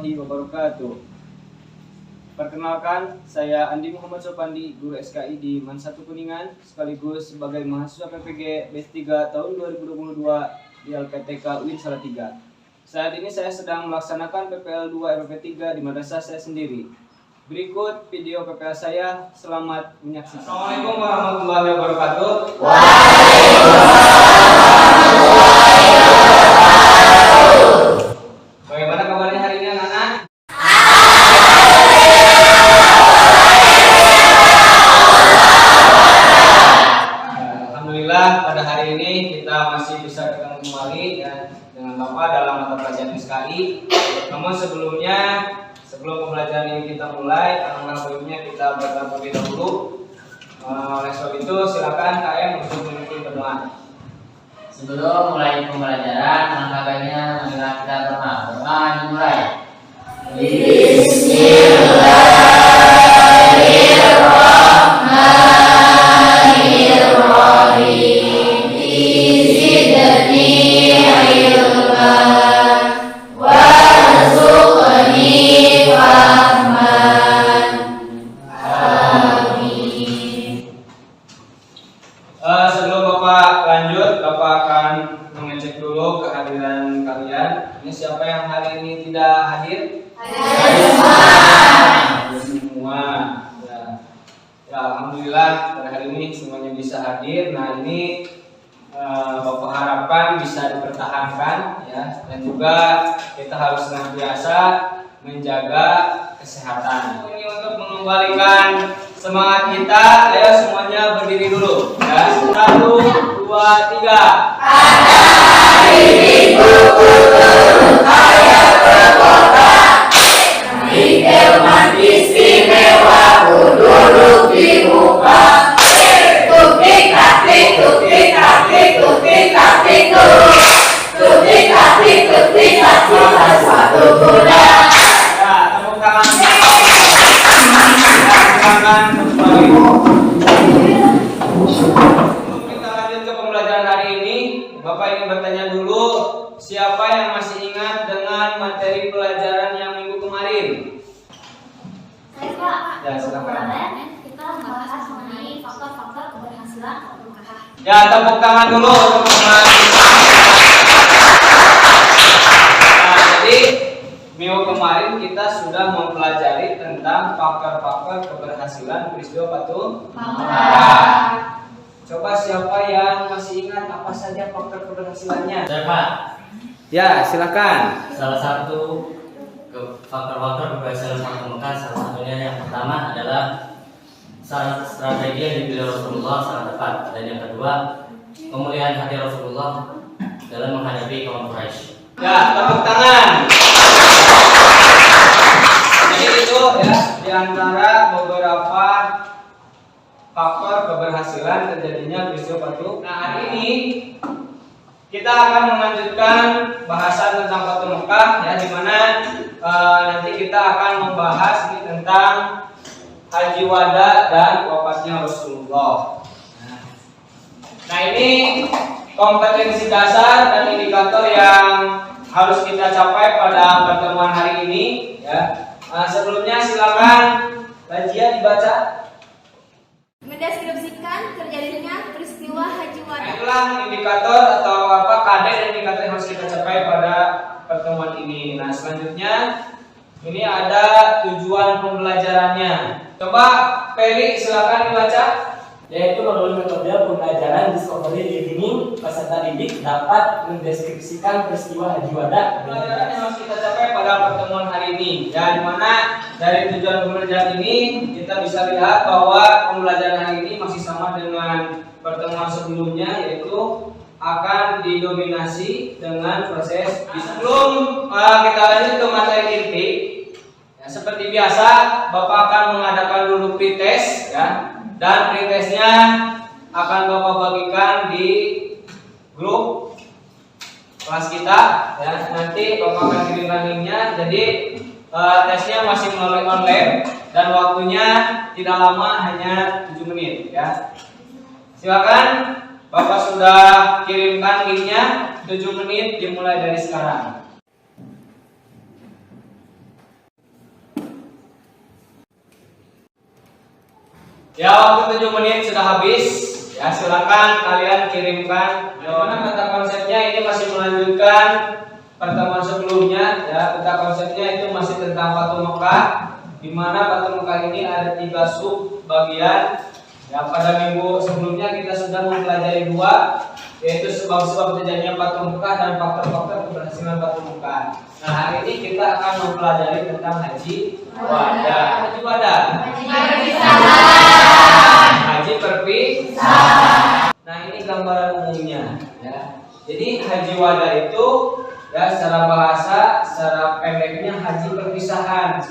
warahmatullahi wabarakatuh. Perkenalkan, saya Andi Muhammad Sopandi, guru SKI di MAN 1 Kuningan, sekaligus sebagai mahasiswa PPG B3 tahun 2022 di LPTK UIN Salatiga. Saat ini saya sedang melaksanakan PPL 2 RPP 3 di madrasah saya sendiri. Berikut video PPL saya, selamat menyaksikan. Assalamualaikum warahmatullahi wabarakatuh. Bagaimana kabarnya hari ini anak-anak? Alhamdulillah pada hari ini kita masih bisa ketemu kembali ya, dengan Bapak dalam mata pelajaran SKI. Namun sebelum pembelajaran ini kita mulai, alangkah baiknya kita berdoa terlebih dahulu. Oleh sebab itu silakan KM untuk memimpin berdoa. Sebelum mulai pembelajaran, alangkah baiknya marilah kita berdoa. Berdoa dimulai. Bismillahirrahmanirrahim. Zidni ilman warzuqni fahman. Amin. Sebelum Bapak lanjut, Bapak akan mengecek dulu kehadiran kalian. Ini siapa yang hari ini tidak hadir? Hadir semua. Ya, alhamdulillah pada hari ini semuanya bisa hadir. Nah ini Bapak harapkan bisa dipertahankan ya, dan juga kita harus senantiasa menjaga kesehatan. Ini untuk mengembalikan semangat kita, ayo semuanya berdiri dulu ya. 1, 2, 3. Hari Minggu turun ayat berkota, di delman istimewa duduk di muka. Tukik taktik, tukik taktik, tukik taktik, tukik taktik, tukik taktik, satu kuda. Ya, tepuk tangan. Silakan kembali. Sebelum kita lanjut ke pembelajaran hari ini, Bapak ingin bertanya dulu, siapa yang masih ingat dengan materi pelajaran yang minggu kemarin? Saya Pak. Ya, silakan. Kemarin kita membahas mengenai faktor-faktor keberhasilan pernikahan. Ya, tepuk tangan dulu untuk teman. Nah, jadi minggu kemarin kita sudah mempelajari tentang faktor-faktor keberhasilan peristiwa Batu Bara. Coba siapa yang masih ingat apa saja faktor keberhasilannya? Saya Pak, Ya, silakan. salah satu faktor-faktor keberhasilan Fathu Mekah, salah satunya yang pertama adalah strategi yang dipilih Rasulullah sangat tepat, dan yang kedua kemuliaan hati Rasulullah dalam menghadapi kaum Quraisy. Ya, tepuk tangan. Jadi itu ya di antara beberapa faktor keberhasilan terjadinya peristiwa Batu. Nah, hari ini kita akan melanjutkan bahasan tentang Batu Mekah ya, di mana nanti kita akan membahas ini tentang Haji Wada dan wafatnya Rasulullah. Nah, ini kompetensi dasar dan indikator yang harus kita capai pada pertemuan hari ini ya. Sebelumnya silakan Rajia dibaca. Mendeskripsikan terjadinya peristiwa Haji Nah, Wada. itulah indikator atau KD dan indikator yang harus kita capai pada pertemuan ini. Nah, selanjutnya ini ada tujuan pembelajarannya. Coba Peri silakan dibaca. Yaitu melalui metode pembelajaran discovery listening, peserta didik dapat mendeskripsikan peristiwa Haji Wada. Pembelajaran yang harus kita capai pada pertemuan hari ini ya, dimana dari tujuan pembelajaran ini kita bisa lihat bahwa pembelajaran hari ini masih sama dengan pertemuan sebelumnya, yaitu akan didominasi dengan proses. Sebelum kita lanjut ke materi inti ya, seperti biasa Bapak akan mengadakan dulu pretest ya, dan pretestnya akan Bapak bagikan di grup kelas kita ya. Nanti Bapak akan kirimkan linknya. Jadi tesnya masih melalui online dan waktunya tidak lama, hanya 7 menit ya. Silakan, Bapak sudah kirimkan linknya. 7 menit dimulai dari sekarang. Ya, waktu 7 menit sudah habis. Ya, silakan kalian kirimkan. Bagaimana kata konsepnya, ini masih melanjutkan pertemuan sebelumnya. Ya, kata konsepnya itu masih tentang Fathul Mekah, di mana Fathul Mekah ini ada 3 sub bagian. Ya, pada minggu sebelumnya kita sudah mempelajari 2, yaitu sebab-sebab terjadinya Fathul Mekah dan faktor-faktor keberhasilan Fathul Mekah. Nah, hari ini kita akan mempelajari tentang haji wada. Haji wada. Haji perpisahan. Nah, ini gambaran umumnya. Ya. Jadi haji wada itu, ya, secara bahasa, secara pendeknya haji perpisahan,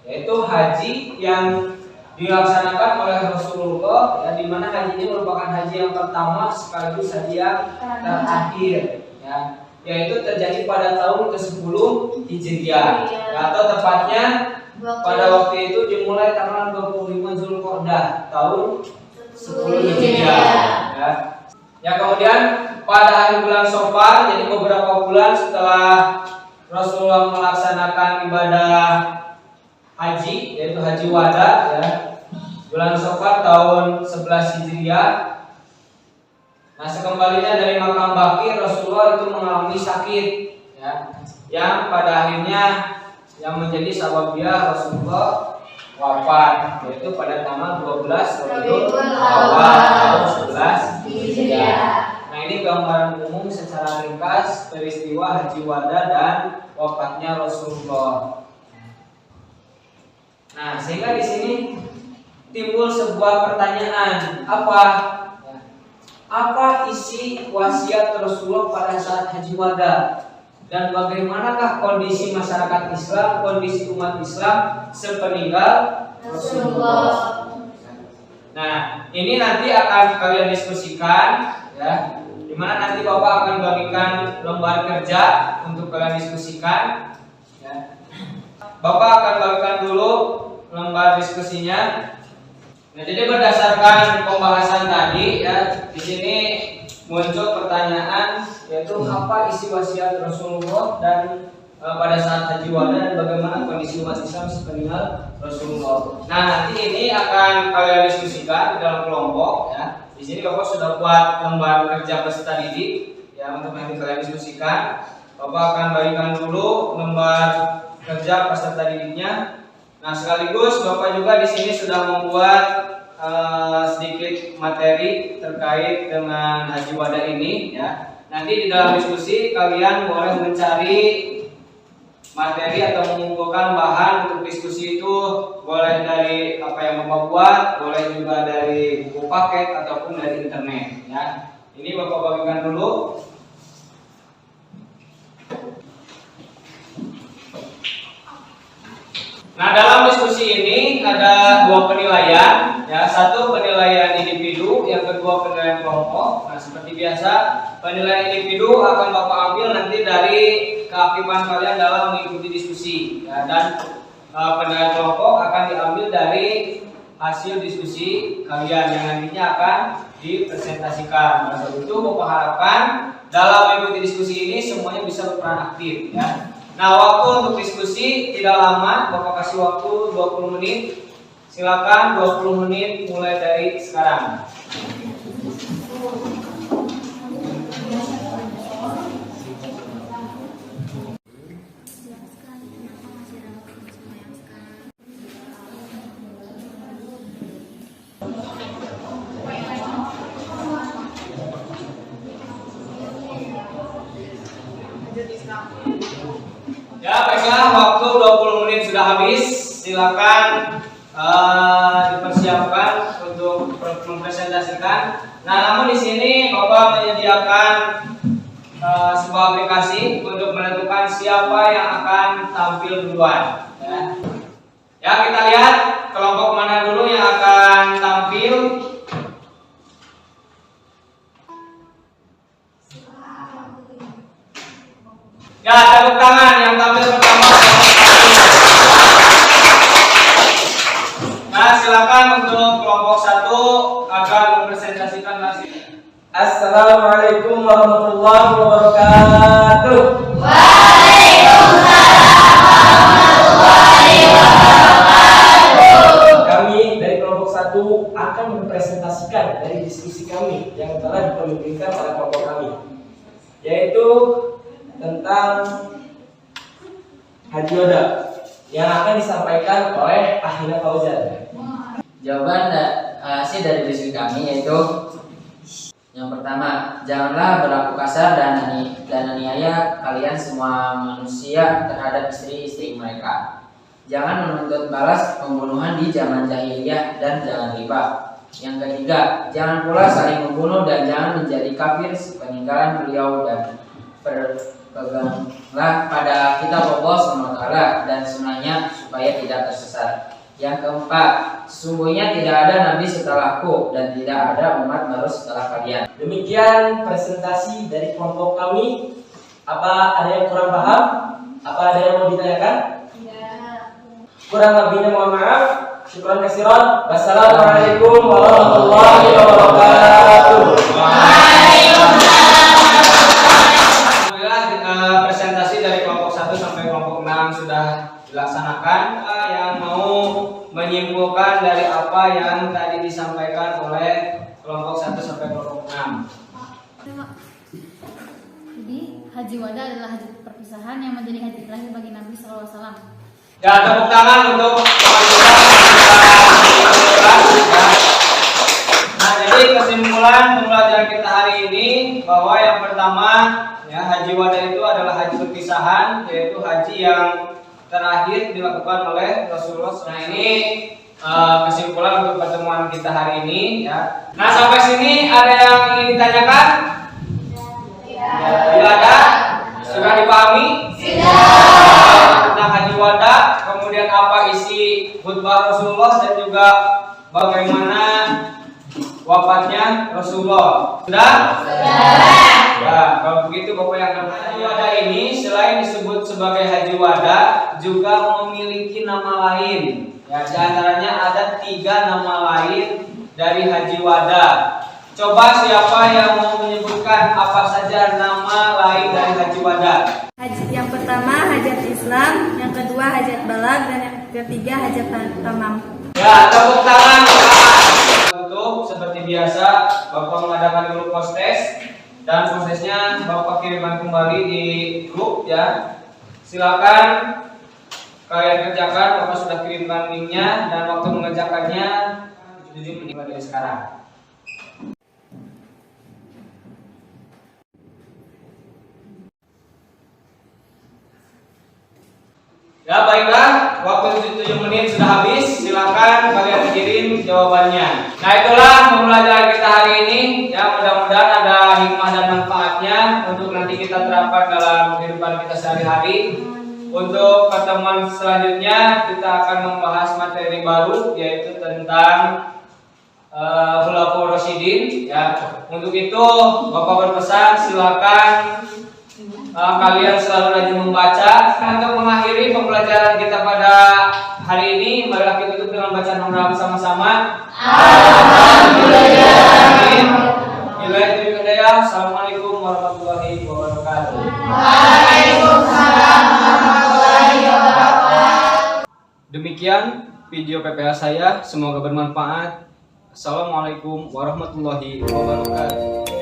yaitu haji yang dilaksanakan oleh Rasulullah, ya, di mana haji ini merupakan haji yang pertama sekaligus haji yang terakhir, ya, yaitu terjadi pada tahun ke-10 Hijriah, ya, atau tepatnya pada waktu itu dimulai tanggal 25 Zulqa'dah tahun 10 Hijriah, ya. Ya, kemudian pada akhir bulan Safar, jadi beberapa bulan setelah Rasulullah melaksanakan ibadah haji, yaitu haji wada, ya, bulan Safar tahun 11 Hijriah. Nah, sekembalinya dari makam Baqi, Rasulullah itu mengalami sakit, ya, yang pada akhirnya yang menjadi sababnya Rasulullah wafat, yaitu pada tanggal 12 Rabiul Awal tahun 11 Hijriah. Nah, ini gambaran umum secara ringkas peristiwa haji wada dan wafatnya Rasulullah. Nah, sehingga di sini timbul sebuah pertanyaan, apa isi wasiat Rasulullah pada saat haji wada, dan bagaimanakah kondisi masyarakat Islam, kondisi umat Islam sepeninggal Rasulullah. Nah, ini nanti akan kalian diskusikan, ya, dimana nanti Bapak akan bagikan lembar kerja untuk kalian diskusikan, ya. Bapak akan bagikan dulu lembar diskusinya. Nah, jadi berdasarkan pembahasan tadi, ya, di sini muncul pertanyaan, yaitu apa isi wasiat Rasulullah dan pada saat haji wada, dan bagaimana kondisi umat Islam sepeninggal Rasulullah. Nah, nanti ini akan kalian diskusikan di dalam kelompok, ya. Di sini Bapak sudah buat lembar kerja peserta didik, ya, untuk nanti kalian diskusikan. Bapak akan bagikan dulu lembar kerja peserta didiknya. Nah, sekaligus Bapak juga di sini sudah membuat sedikit materi terkait dengan haji wada ini, ya. Nanti di dalam diskusi kalian boleh mencari materi atau mengumpulkan bahan untuk diskusi itu, boleh dari apa yang Bapak buat, boleh juga dari buku paket ataupun dari internet, ya. Ini Bapak bagikan dulu. Nah, dalam diskusi ini ada 2 penilaian, ya, satu penilaian individu, yang kedua penilaian kelompok. Nah, seperti biasa, penilaian individu akan Bapak ambil nanti dari keaktifan kalian dalam mengikuti diskusi, ya, dan penilaian kelompok akan diambil dari hasil diskusi kalian yang nantinya akan dipresentasikan. Nah, itu Bapak harapkan dalam mengikuti diskusi ini semuanya bisa berperan aktif, ya. Nah, waktu untuk diskusi tidak lama, Bapak kasih waktu 20 menit. Silakan 20 menit mulai dari sekarang. Ya, baiklah, waktu 20 menit sudah habis. Silakan dipersiapkan untuk mempresentasikan. Nah, namun di sini Bapak menyediakan sebuah aplikasi untuk menentukan siapa yang akan tampil duluan. Ya, kita lihat kelompok mana dulu yang akan tampil. Ya, tepuk tangan yang tampil pertama. Nah, silakan untuk kelompok 1 akan mempresentasikan hasil. Assalamualaikum warahmatullahi wabarakatuh. Waalaikumsalam warahmatullahi wabarakatuh. Kami dari kelompok 1 akan akan mempresentasikan dari diskusi kami yang telah dipemimpinkan oleh kelompok kami, yaitu tentang Haji Wada yang akan disampaikan oleh Ahina Fauzan. Jawaban hasil dari diskusi kami yaitu yang pertama, janganlah berlaku kasar dan aniaya kalian semua manusia terhadap istri-istri mereka. Jangan menuntut balas pembunuhan di zaman jahiliyah dan jangan riba. Yang ketiga, jangan pula saling membunuh dan jangan menjadi kafir sepeninggalan beliau dan berpeganglah pada kitab Allah SWT dan sunnahnya supaya tidak tersesat. Yang keempat, sesungguhnya tidak ada nabi setelahku dan tidak ada umat baru setelah kalian. Demikian presentasi dari kelompok kami. Apa ada yang kurang paham? Apa ada yang mau ditanyakan? Kurang lebihnya mohon maaf. Syukran kasiran. Wassalamualaikum warahmatullahi wabarakatuh. Alhamdulillah, presentasi dari kelompok 1 sampai kelompok 6 sudah dilaksanakan. Yang mau menyimpulkan dari apa yang tadi disampaikan oleh kelompok 1 sampai kelompok 6. Jadi Haji Wada adalah haji perpisahan yang menjadi haji terakhir bagi Nabi SAW. Ya, tepuk tangan untuk teman-teman. Nah, jadi kesimpulan pembelajaran kita hari ini bahwa yang pertama, ya, Haji Wada itu adalah haji perpisahan, yaitu haji yang terakhir dilakukan oleh Rasulullah. Nah, ini kesimpulan untuk pertemuan kita hari ini, ya. Nah, sampai sini ada yang ingin ditanyakan? Tidak ada? Sudah dipahami? Tentang Haji Wada, kemudian apa isi khutbah Rasulullah dan juga bagaimana wafatnya Rasulullah. Sudah? Ya, kalau begitu Bapak yang akan Haji Wada ini selain disebut sebagai Haji Wada juga memiliki nama lain. Ya, di antaranya ada 3 nama lain dari Haji Wada. Coba siapa yang mau menyebutkan apa saja nama lain dari Haji Wada? Yang pertama hajat Islam, yang kedua hajat balag, dan yang ketiga hajat tamam. Ya, tepuk tangan. Untuk seperti biasa Bapak mengadakan dulu post test dan prosesnya Bapak kirimkan kembali di grup, ya. Silakan kalian kerjakan. Bapak sudah kirimkan linknya dan waktu mengerjakannya 7 menit dari sekarang. Ya, baiklah, waktu 7 menit sudah habis. Silakan kalian kirim jawabannya. Nah, itulah pembelajaran kita hari ini. Ya, mudah-mudahan ada hikmah dan manfaatnya untuk nanti kita terapkan dalam kehidupan kita sehari-hari. Untuk pertemuan selanjutnya kita akan membahas materi baru, yaitu tentang Khulafaur Rasyidin. Ya, untuk itu Bapak berpesan silakan kalian selalu rajin membaca. Untuk mengakhiri pembelajaran kita pada hari ini, marilah kita tutup dengan bacaan hamdalah bersama-sama. Assalamualaikum warahmatullahi wabarakatuh. Waalaikumsalam warahmatullahi wabarakatuh. Demikian video PPA saya, semoga bermanfaat. Assalamualaikum warahmatullahi wabarakatuh.